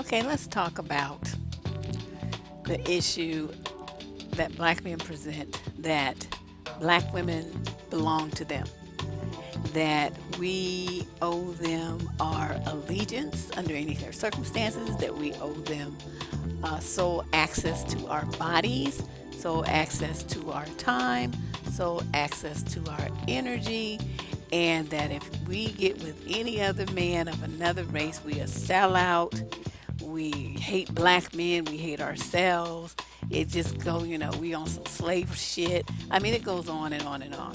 Okay, let's talk about the issue that black men present, that black women belong to them, that we owe them our allegiance under any circumstances, that we owe them sole access to our bodies, sole access to our time, sole access to our energy, and that if we get with any other man of another race, we are sellout. We hate black men, we hate ourselves. It just we on some slave shit. I mean, it goes on and on and on.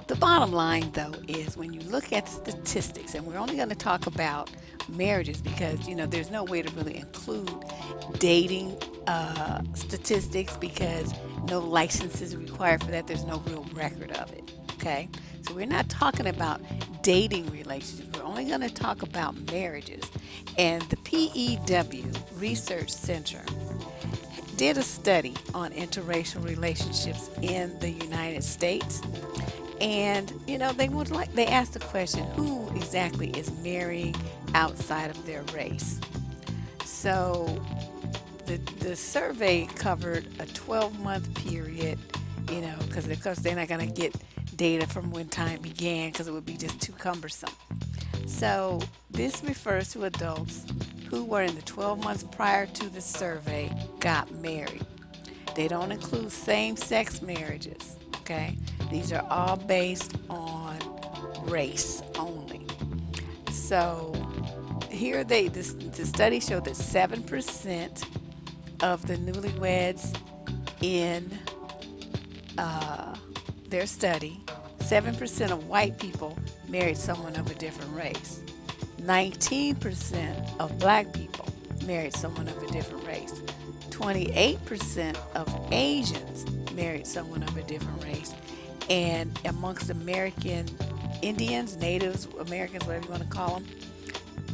The bottom line, though, is when you look at statistics, and we're only going to talk about marriages because, there's no way to really include dating statistics because no license is required for that. There's no real record of it. Okay? So we're not talking about dating relationships. We're only going to talk about marriages. And the PEW Research Center did a study on interracial relationships in the United States. And they asked the question, who exactly is marrying outside of their race? So the survey covered a 12-month period, because of course they're not going to get data from when time began because it would be just too cumbersome. So this refers to adults who were in the 12 months prior to the survey got married. They don't include same-sex marriages, okay? These are all based on race only. So here the study showed that 7% of the newlyweds in their study, 7% of white people married someone of a different race. 19% of black people married someone of a different race. 28% of Asians married someone of a different race. And amongst American Indians, Natives, Americans, whatever you want to call them,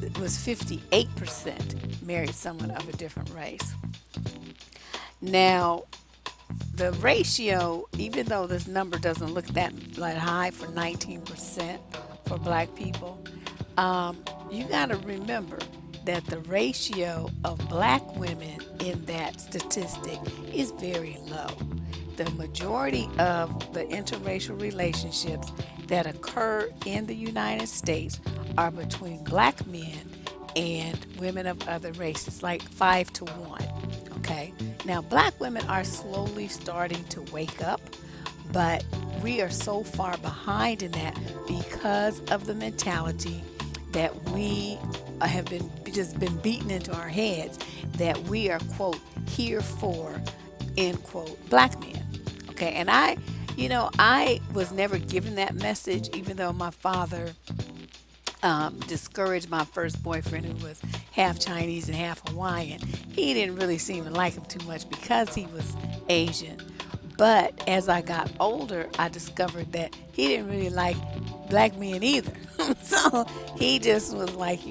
it was 58% married someone of a different race. Now, the ratio, even though this number doesn't look that high for 19% for black people, you got to remember that the ratio of black women in that statistic is very low. The majority of the interracial relationships that occur in the United States are between black men and women of other races, like 5 to 1. Okay? Now, black women are slowly starting to wake up, but we are so far behind in that because of the mentality that we have been beaten into our heads that we are, quote, here for, end quote, black men. Okay, and I was never given that message, even though my father discouraged my first boyfriend, who was half Chinese and half Hawaiian. He didn't really seem to like him too much because he was Asian. But as I got older, I discovered that he didn't really like black men either. So he just was like,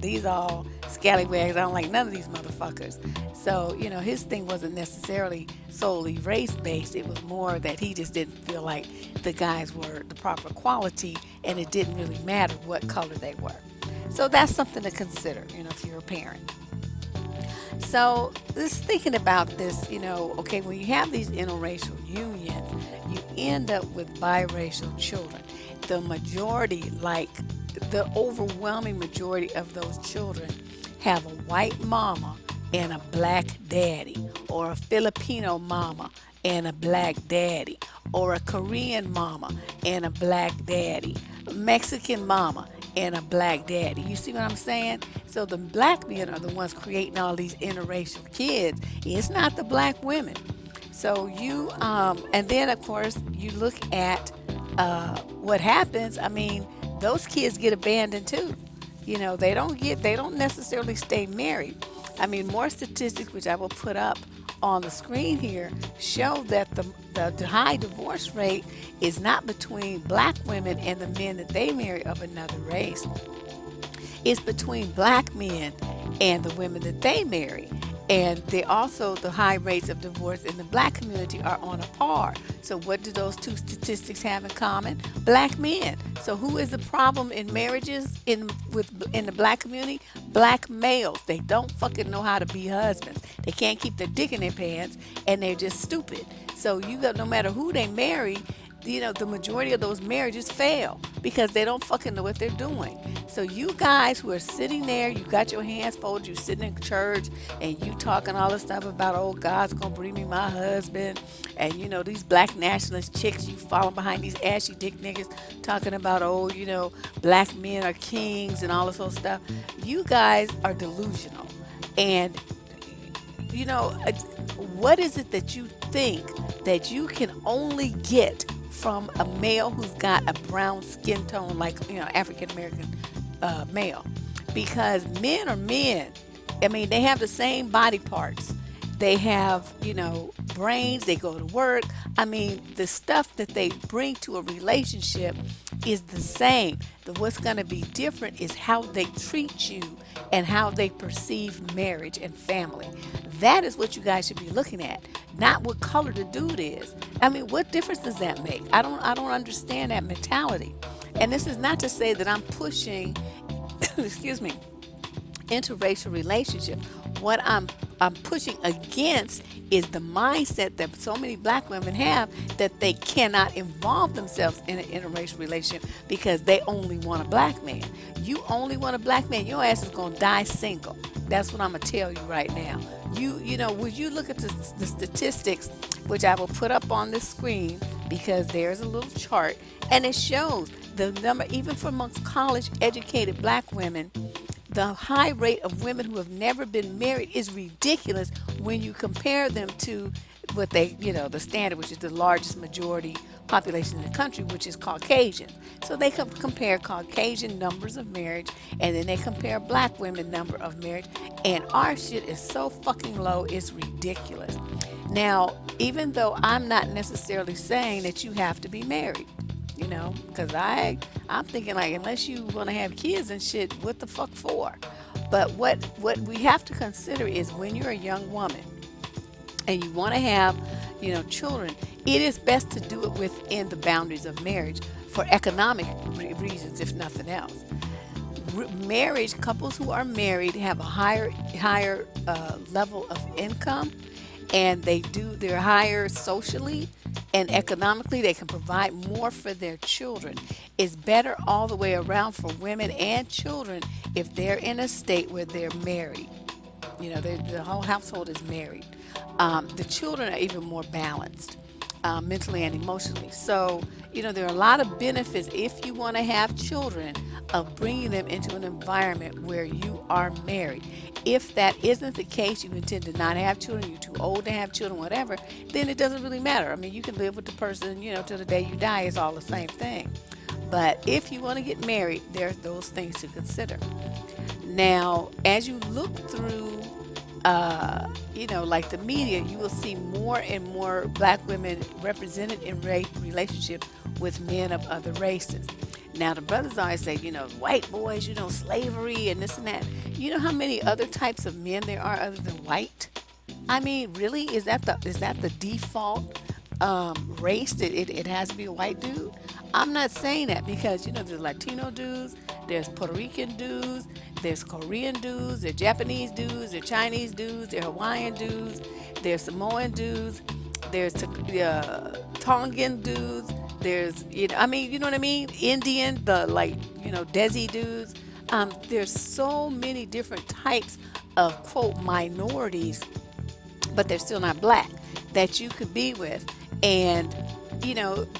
these all scallywags. I don't like none of these motherfuckers. So, his thing wasn't necessarily solely race-based. It was more that he just didn't feel like the guys were the proper quality, and it didn't really matter what color they were. So that's something to consider, if you're a parent. So just thinking about this, okay, when you have these interracial unions, you end up with biracial children. The majority, the overwhelming majority of those children have a white mama and a black daddy, or a Filipino mama and a black daddy, or a Korean mama and a black daddy, a Mexican mama and a black daddy. You see what I'm saying? So the black men are the ones creating all these interracial kids. It's not the black women. So and then of course you look at what happens. I mean, those kids get abandoned too. They don't necessarily stay married. I mean, more statistics, which I will put up on the screen here, show that the high divorce rate is not between black women and the men that they marry of another race. It's between black men and the women that they marry. And they also, the high rates of divorce in the black community are on a par. So what do those two statistics have in common? Black men. So who is the problem in marriages in the black community? Black males. They don't fucking know how to be husbands. They can't keep their dick in their pants, and they're just stupid. So you got, no matter who they marry, the majority of those marriages fail because they don't fucking know what they're doing. So you guys who are sitting there, you got your hands folded, you sitting in church, and you talking all this stuff about, oh, God's gonna bring me my husband, and these black nationalist chicks, you falling behind these ashy dick niggas talking about, oh, black men are kings and all this whole stuff. You guys are delusional, and you know, what is it that you think that you can only get from a male who's got a brown skin tone, like, African American male? Because men are men. I mean, they have the same body parts. They have, brains, they go to work. I mean, the stuff that they bring to a relationship is the same. What's going to be different is how they treat you and how they perceive marriage and family. That is what you guys should be looking at, not what color the dude is. I mean, what difference does that make? I don't understand that mentality. And this is not to say that I'm pushing, excuse me, interracial relationship. What I'm pushing against is the mindset that so many black women have, that they cannot involve themselves in an interracial relationship because they only want a black man. You only want a black man, your ass is gonna die single. That's what I'm gonna tell you right now. Would you look at the statistics, which I will put up on this screen, because there's a little chart and it shows the number, even for amongst college educated black women. The high rate of women who have never been married is ridiculous when you compare them to what the standard, which is the largest majority population in the country, which is Caucasian. So they compare Caucasian numbers of marriage, and then they compare black women number of marriage, and our shit is so fucking low, it's ridiculous. Now, even though I'm not necessarily saying that you have to be married, because I'm thinking, like, unless you want to have kids and shit, what the fuck for? But what we have to consider is, when you're a young woman and you want to have children, it is best to do it within the boundaries of marriage for economic reasons, if nothing else. Marriage, couples who are married have a higher level of income, and they're higher socially and economically. They can provide more for their children. It's better all the way around for women and children if they're in a state where they're married. The whole household is married. The children are even more balanced, mentally and emotionally. So, there are a lot of benefits, if you want to have children, of bringing them into an environment where you are married. If that isn't the case, you intend to not have children, you're too old to have children, whatever, then it doesn't really matter. I mean, you can live with the person, till the day you die. It's all the same thing. But if you want to get married, there's those things to consider. Now, as you look through, like the media, you will see more and more black women represented in relationships with men of other races. Now, the brothers always say, white boys, slavery and this and that. You know how many other types of men there are other than white? I mean, really, is that the default race, that it has to be a white dude? I'm not saying that, because there's Latino dudes, there's Puerto Rican dudes, there's Korean dudes, there's Japanese dudes, there's Chinese dudes, there's Hawaiian dudes, there's Samoan dudes, there's Tongan dudes, there's you know what I mean, Indian, Desi dudes. There's so many different types of, quote, minorities, but they're still not black, that you could be with. And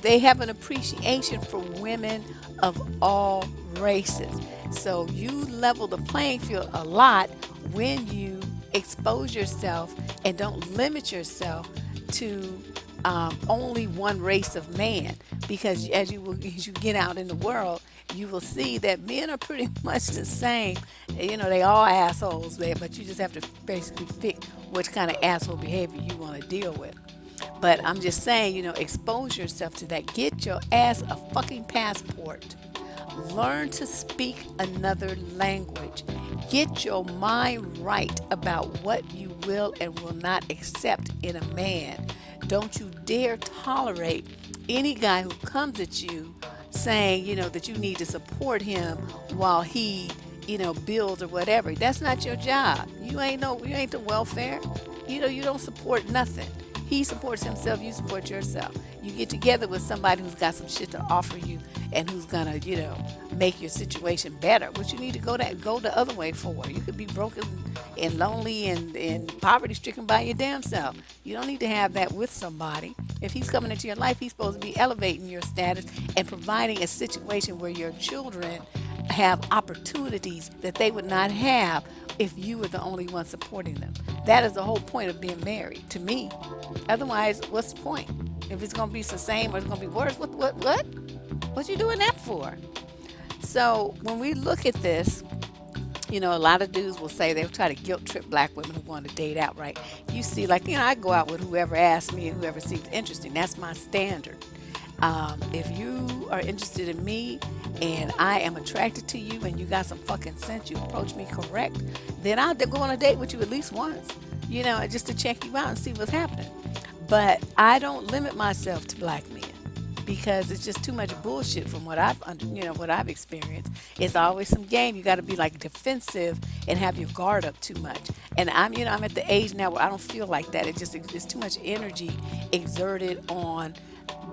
they have an appreciation for women of all races. So you level the playing field a lot when you expose yourself and don't limit yourself to only one race of man. Because as you get out in the world, you will see that men are pretty much the same. They all assholes there, but you just have to basically pick which kind of asshole behavior you want to deal with. But I'm just saying, expose yourself to that. Get your ass a fucking passport. Learn to speak another language. Get your mind right about what you will and will not accept in a man. Don't you dare tolerate any guy who comes at you saying, that you need to support him while he, builds or whatever. That's not your job. You ain't the welfare. You don't support nothing. He supports himself, you support yourself. You get together with somebody who's got some shit to offer you and who's gonna, make your situation better. What you need to go the other way for. You could be broken and lonely and poverty stricken by your damn self. You don't need to have that with somebody. If he's coming into your life, he's supposed to be elevating your status and providing a situation where your children have opportunities that they would not have if you were the only one supporting them. That is the whole point of being married, to me. Otherwise, what's the point? If it's going to be the same or it's going to be worse, what? What you doing that for? So when we look at this, a lot of dudes will say they'll try to guilt trip black women who want to date outright. You see, I go out with whoever asks me and whoever seems interesting. That's my standard. If you are interested in me and I am attracted to you and you got some fucking sense, you approach me correct, then I'll go on a date with you at least once, just to check you out and see what's happening. But I don't limit myself to black men because it's just too much bullshit from what I've experienced. It's always some game. You got to be defensive and have your guard up too much. And I'm at the age now where I don't feel like that. It's too much energy exerted on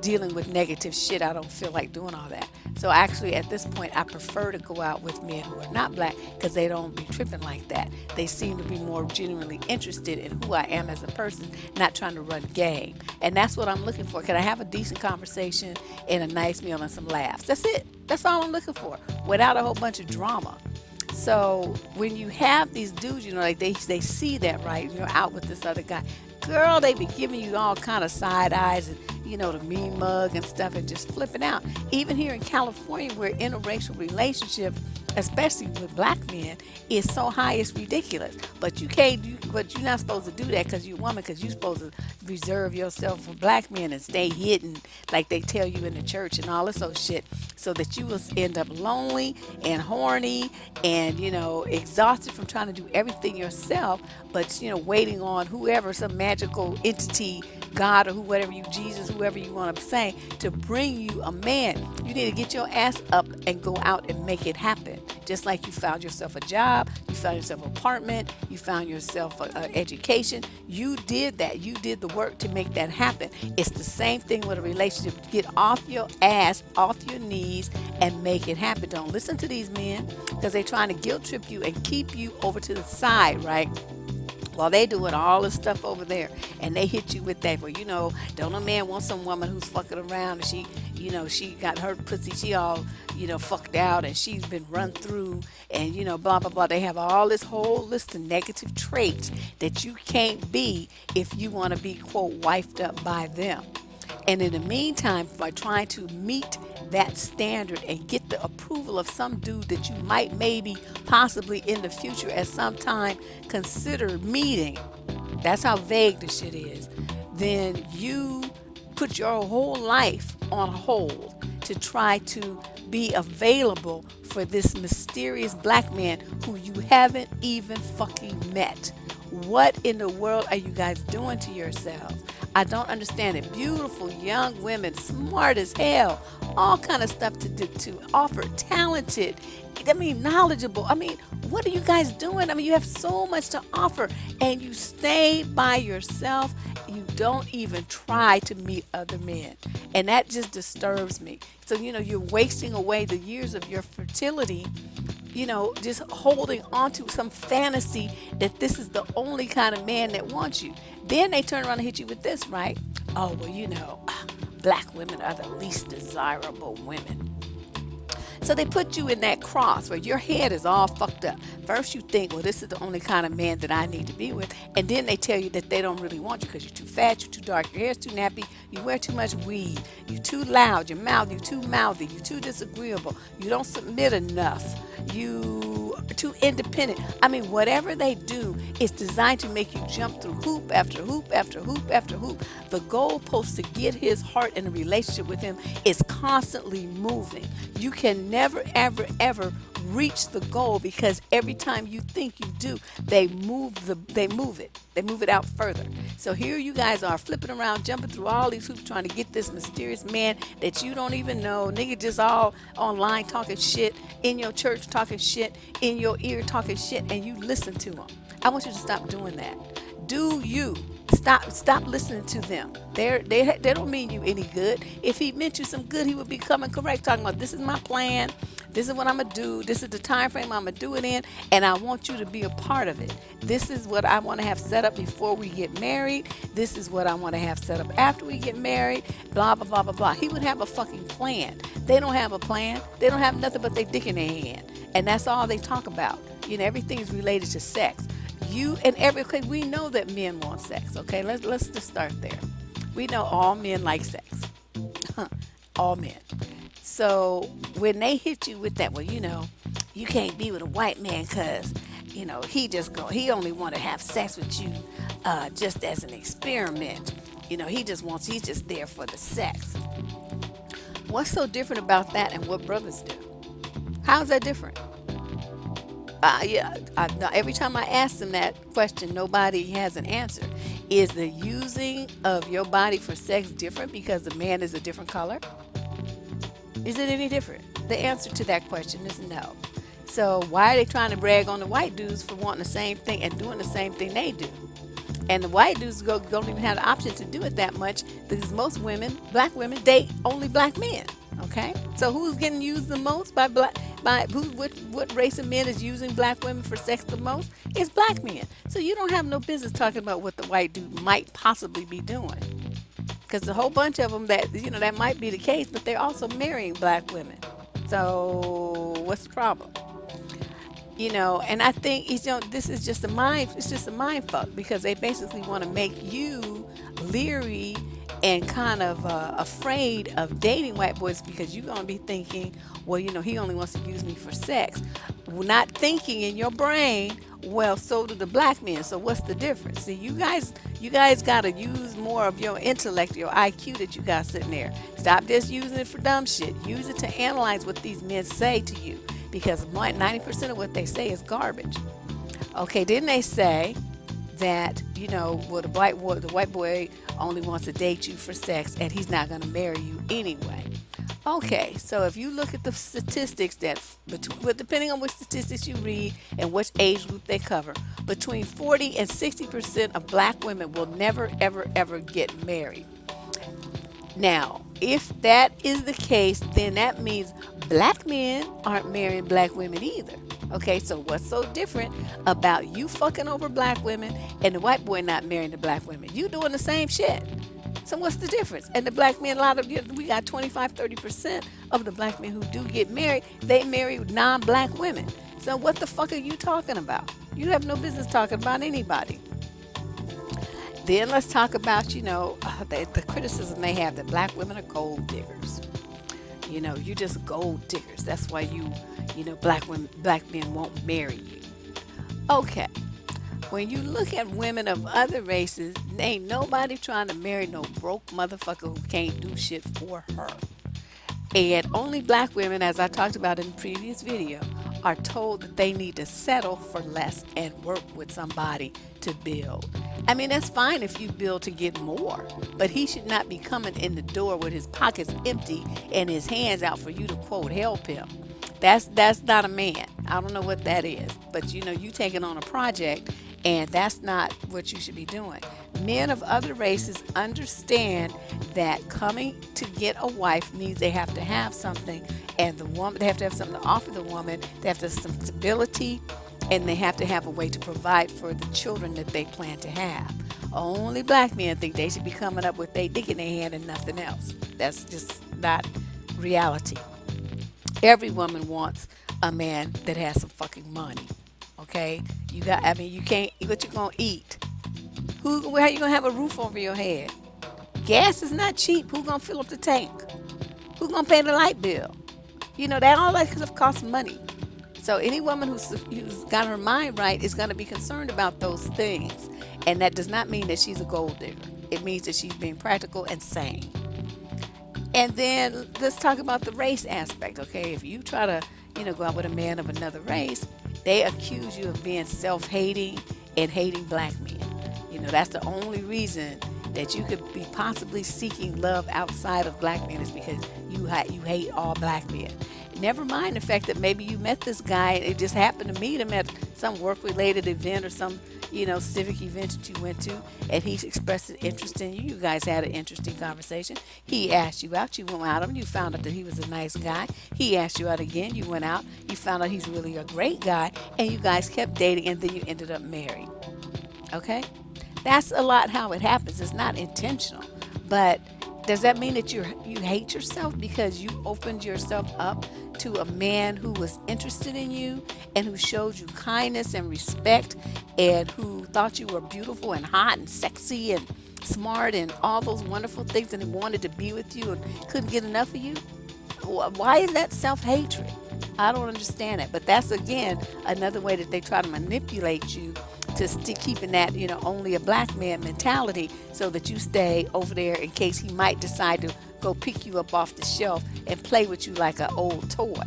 dealing with negative shit. I don't feel like doing all that. So actually at this point I prefer to go out with men who are not black because they don't be tripping like that. They seem to be more genuinely interested in who I am as a person, not trying to run game. And that's what I'm looking for. Can I have a decent conversation and a nice meal and some laughs? That's it. That's all I'm looking for, without a whole bunch of drama. So when you have these dudes, they see that, right? You're out with this other guy. Girl, they be giving you all kind of side eyes and, the mean mug and stuff and just flipping out. Even here in California where interracial relationships, especially with black men, is so high it's ridiculous. But but you're not supposed to do that because you're a woman, because you're supposed to reserve yourself for black men and stay hidden like they tell you in the church and all this old shit, so that you will end up lonely and horny and, exhausted from trying to do everything yourself, but, waiting on whoever, some magical entity, God or whatever Jesus, whoever you want to say, to bring you a man. You need to get your ass up and go out and make it happen. Just like you found yourself a job, you found yourself an apartment, you found yourself an education. You did that. You did the work to make that happen. It's the same thing with a relationship. Get off your ass, off your knees, and make it happen. Don't listen to these men because they're trying to guilt trip you and keep you over to the side, right? While they doing all this stuff over there, and they hit you with that, don't a man want some woman who's fucking around and she got her pussy, she all, fucked out and she's been run through and, blah, blah, blah. They have all this whole list of negative traits that you can't be if you want to be, quote, wifed up by them. And in the meantime, by trying to meet that standard and get the approval of some dude that you might maybe possibly in the future at some time consider meeting, that's how vague the shit is, then you put your whole life on hold to try to be available for this mysterious black man who you haven't even fucking met. What in the world are you guys doing to yourselves? I don't understand it. Beautiful young women, smart as hell, all kind of stuff to offer, talented, knowledgeable. What are you guys doing? You have so much to offer and you stay by yourself. You don't even try to meet other men. And that just disturbs me. So, you're wasting away the years of your fertility, just holding on to some fantasy that this is the only kind of man that wants you. Then they turn around and hit you with this, right? Oh, well, black women are the least desirable women. So they put you in that cross where your head is all fucked up. First you think, well, this is the only kind of man that I need to be with. And then they tell you that they don't really want you because you're too fat, you're too dark, your hair's too nappy, you wear too much weed, you're too loud, you're too mouthy, you're too disagreeable, you don't submit enough, you are too independent. Whatever they do is designed to make you jump through hoop after hoop after hoop after hoop. The goalpost to get his heart in a relationship with him is constantly moving. You can never, ever, ever reach the goal, because every time you think you do, they move it out further. So here you guys are flipping around, jumping through all these hoops, trying to get this mysterious man that you don't even know. Nigga just all online talking shit, in your church talking shit, in your ear talking shit, and you listen to him. I want you to stop doing that. Do you stop listening to them? They don't mean you any good. If he meant you some good, he would be coming correct, talking about, this is my plan, this is what I'm gonna do, this is the time frame I'm gonna do it in, and I want you to be a part of it. This is what I want to have set up before we get married. This is what I want to have set up after we get married. Blah blah blah blah blah. He would have a fucking plan. They don't have a plan. They don't have nothing but their dick in their hand, and that's all they talk about. Everything is related to sex. Okay, we know that men want sex. Okay, let's just start there. We know all men like sex. All men. So when they hit you with that, well, you can't be with a white man because he only want to have sex with you just as an experiment. He's just there for the sex. What's so different about that and what brothers do? How's that different? Every time I ask them that question, nobody has an answer. Is the using of your body for sex different because the man is a different color? Is it any different? The answer to that question is no. So why are they trying to brag on the white dudes for wanting the same thing and doing the same thing they do? And the white dudes don't even have the option to do it that much, because most women, black women, date only black men. Okay, so who's getting used the most what race of men is using black women for sex the most? It's black men. So you don't have no business talking about what the white dude might possibly be doing, because a whole bunch of them that might be the case, but they're also marrying black women. So what's the problem? And I think this is just it's just a mind fuck, because they basically want to make you leery and kind of afraid of dating white boys, because you're going to be thinking, well, he only wants to use me for sex. Not thinking in your brain, well, so do the black men. So what's the difference? See, you guys got to use more of your intellect, your IQ that you got sitting there. Stop just using it for dumb shit. Use it to analyze what these men say to you, because 90% of what they say is garbage. Okay, didn't they say that, well, the white boy only wants to date you for sex and he's not going to marry you anyway? Okay, so if you look at the statistics depending on which statistics you read and which age group they cover, between 40 and 60% of black women will never, ever, ever get married. Now, if that is the case, then that means black men aren't marrying black women either. Okay, so what's so different about you fucking over black women and the white boy not marrying the black women? You doing the same shit. So what's the difference? And the black men, we got 25-30% of the black men who do get married, they marry non-black women. So what the fuck are you talking about? You have no business talking about anybody. Then let's talk about, the criticism they have that black women are gold diggers. You're just gold diggers. That's why black men won't marry you. Okay. When you look at women of other races, ain't nobody trying to marry no broke motherfucker who can't do shit for her. And only black women, as I talked about in the previous video, are told that they need to settle for less and work with somebody to build. I mean, that's fine if you build to get more, but he should not be coming in the door with his pockets empty and his hands out for you to, quote, help him. That's not a man. I don't know what that is, but you taking on a project, and that's not what you should be doing. Men of other races understand that coming to get a wife means they have to have something, and they have to have something to offer the woman. They have to have some stability, and they have to have a way to provide for the children that they plan to have. Only black men think they should be coming up with their dick in their hand and nothing else. That's just not reality. Every woman wants a man that has some fucking money. Okay, you can't. What you gonna eat? How you gonna have a roof over your head? Gas is not cheap. Who gonna fill up the tank? Who gonna pay the light bill? All that stuff costs money. So any woman who's got her mind right is gonna be concerned about those things, and that does not mean that she's a gold digger. It means that she's being practical and sane. And then let's talk about the race aspect. Okay, if you try to go out with a man of another race, they accuse you of being self-hating and hating black men. That's the only reason that you could be possibly seeking love outside of black men, is because you hate all black men. Never mind the fact that maybe you met this guy, it just happened to meet him at some work-related event or some, civic event that you went to, and he expressed an interest in you. You guys had an interesting conversation. He asked you out. You went out with him. You found out that he was a nice guy. He asked you out again. You went out. You found out he's really a great guy, and you guys kept dating, and then you ended up married. Okay? That's a lot how it happens. It's not intentional. But does that mean that you hate yourself because you opened yourself up to a man who was interested in you and who showed you kindness and respect and who thought you were beautiful and hot and sexy and smart and all those wonderful things, and he wanted to be with you and couldn't get enough of you? Why is that self-hatred? I don't understand it. But that's, again, another way that they try to manipulate you to keeping that, only a black man mentality, so that you stay over there in case he might decide to go pick you up off the shelf and play with you like an old toy.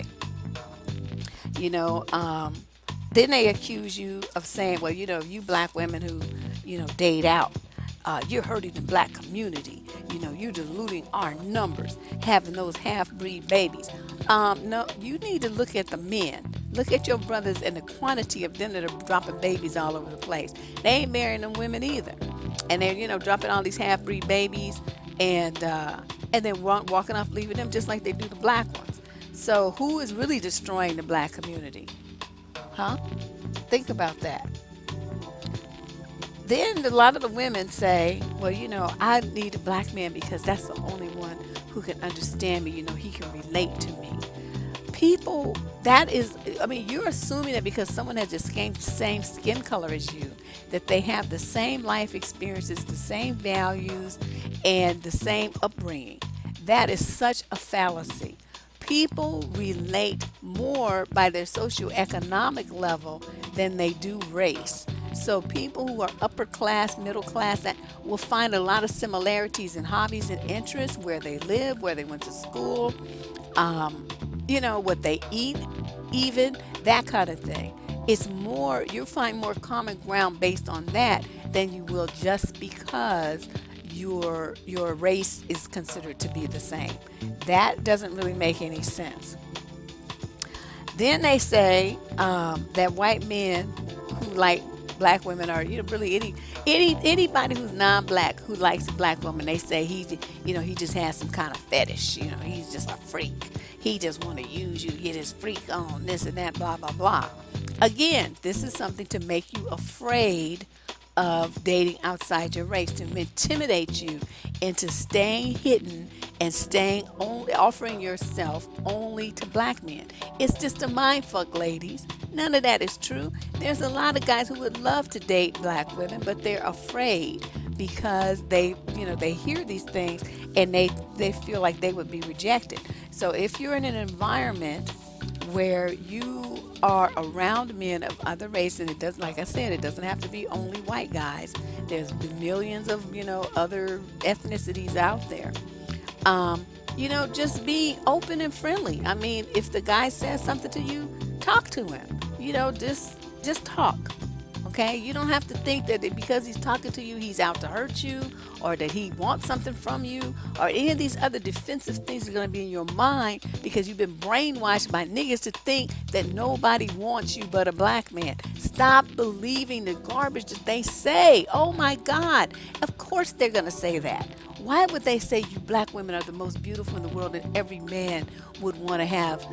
Then they accuse you of saying, well, you black women who, date out, you're hurting the black community. You're diluting our numbers, having those half-breed babies. No, you need to look at the men. Look at your brothers and the quantity of them that are dropping babies all over the place. They ain't marrying them women either. And they're, dropping all these half-breed babies and then walking off, leaving them just like they do the black ones. So who is really destroying the black community? Huh? Think about that. Then a lot of the women say, well, I need a black man because that's the only one who can understand me. He can relate to me. People, you're assuming that because someone has the same skin color as you, that they have the same life experiences, the same values, and the same upbringing. That is such a fallacy. People relate more by their socioeconomic level than they do race. So people who are upper class, middle class, that will find a lot of similarities in hobbies and interests, where they live, where they went to school, what they eat, even that kind of thing. It's more, you'll find more common ground based on that than you will just because your race is considered to be the same. That doesn't really make any sense. Then they say that white men who like black women are, really anybody who's non-black who likes a black woman, they say he just has some kind of fetish. He's just a freak. He just want to use you to get his freak on, this and that, blah blah blah. Again, this is something to make you afraid of dating outside your race, to intimidate you into staying hidden and staying only, offering yourself only to black men. It's just a mind fuck, ladies. None of that is true. There's a lot of guys who would love to date black women, but they're afraid because they hear these things and they feel like they would be rejected. So if you're in an environment where you are around men of other races, and it doesn't, like I said, it doesn't have to be only white guys. There's millions of other ethnicities out there. Just be open and friendly. If the guy says something to you, talk to him. Just talk. Okay, you don't have to think that because he's talking to you, he's out to hurt you, or that he wants something from you, or any of these other defensive things are going to be in your mind because you've been brainwashed by niggas to think that nobody wants you but a black man. Stop believing the garbage that they say. Oh my God, of course they're going to say that. Why would they say you black women are the most beautiful in the world and every man would want to have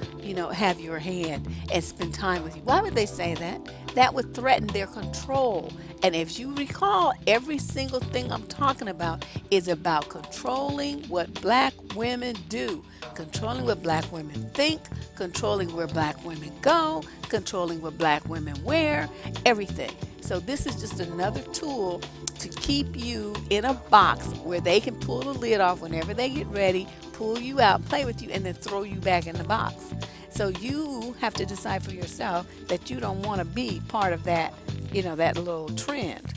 your hand and spend time with you? Why would they say that? That would threaten their control. And if you recall, every single thing I'm talking about is about controlling what black women do, controlling what black women think, controlling where black women go, controlling what black women wear, everything. So this is just another tool to keep you in a box where they can pull the lid off whenever they get ready, pull you out, play with you, and then throw you back in the box. So you have to decide for yourself that you don't want to be part of that, that little trend.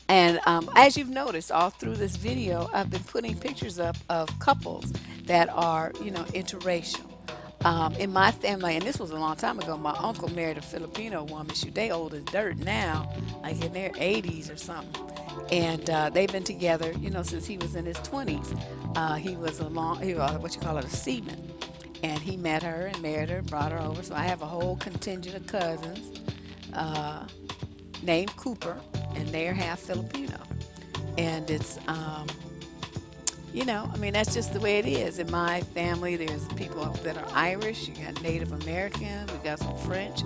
And as you've noticed all through this video, I've been putting pictures up of couples that are, interracial. In my family, and this was a long time ago, my uncle married a Filipino woman. Shoot, they old as dirt now, like in their 80s or something. And they've been together, since he was in his 20s. He was what you call it, a seaman. And he met her and married her and brought her over. So I have a whole contingent of cousins uh, named Cooper, and they're half Filipino. And it's that's just the way it is. In my family, there's people that are Irish, you got Native American, we got some French.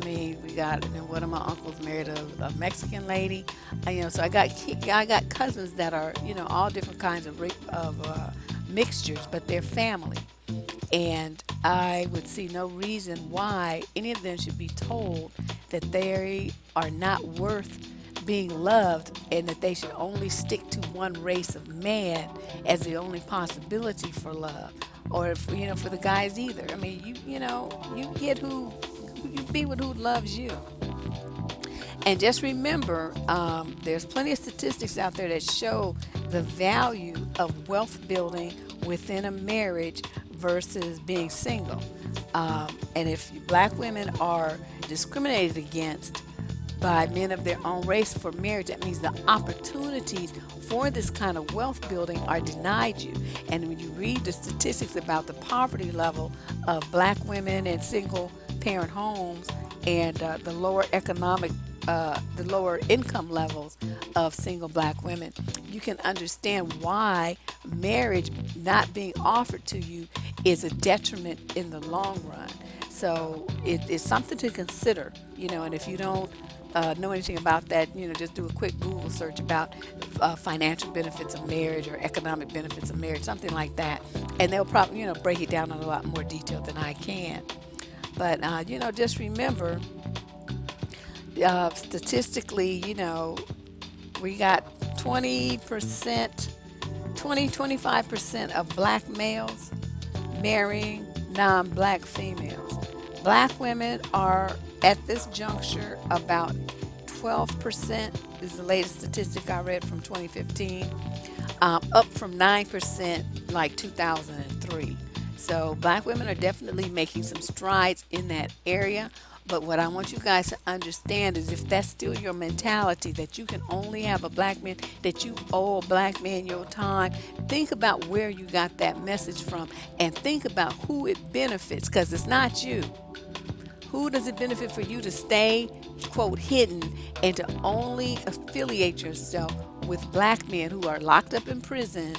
We got, and one of my uncles married a Mexican lady. So I got cousins that are, all different kinds of mixtures, but they're family. And I would see no reason why any of them should be told that they are not worth being loved and that they should only stick to one race of man as the only possibility for love, or for the guys either. You get who you be with who loves you. And just remember, there's plenty of statistics out there that show the value of wealth building within a marriage versus being single. And if black women are discriminated against by men of their own race for marriage, that means the opportunities for this kind of wealth building are denied you. And when you read the statistics about the poverty level of black women in single parent homes and the lower income levels of single black women, you can understand why marriage not being offered to you is a detriment in the long run. So it's something to consider, and if you don't know anything about that, just do a quick Google search about financial benefits of marriage or economic benefits of marriage, something like that. And they'll probably, break it down in a lot more detail than I can. But, just remember, statistically, we got 25% of black males marrying non-black females. Black women are at this juncture about 12%. This is the latest statistic I read from 2015, up from 9% like 2003. So black women are definitely making some strides in that area. But what I want you guys to understand is, if that's still your mentality, that you can only have a black man, that you owe a black man your time, think about where you got that message from, and think about who it benefits, because it's not you. Who does it benefit for you to stay, quote, hidden, and to only affiliate yourself with black men who are locked up in prison,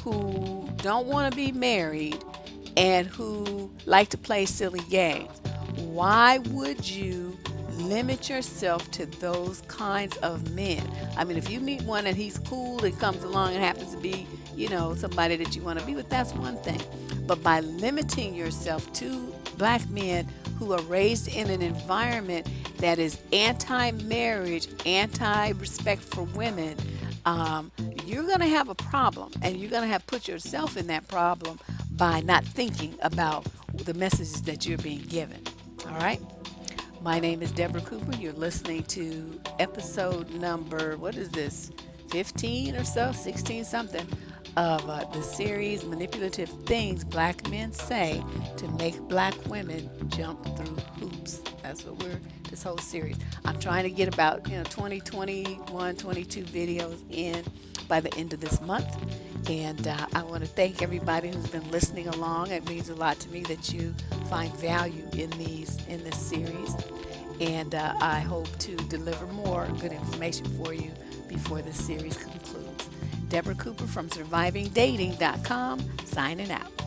who don't want to be married, and who like to play silly games? Why would you limit yourself to those kinds of men? If you meet one and he's cool and comes along and happens to be, somebody that you want to be with, that's one thing. But by limiting yourself to black men who are raised in an environment that is anti-marriage, anti-respect for women, you're going to have a problem, and you're going to have put yourself in that problem by not thinking about the messages that you're being given. All right? My name is Deborrah Cooper. You're listening to episode number, 15 or so, 16 something, of the series Manipulative Things Black Men Say to Make Black Women Jump Through Hoops. That's what this whole series. I'm trying to get about 20, 21, 22 videos in by the end of this month. And I want to thank everybody who's been listening along. It means a lot to me that you find value in this series. And I hope to deliver more good information for you before this series concludes. Deborrah Cooper from survivingdating.com, signing out.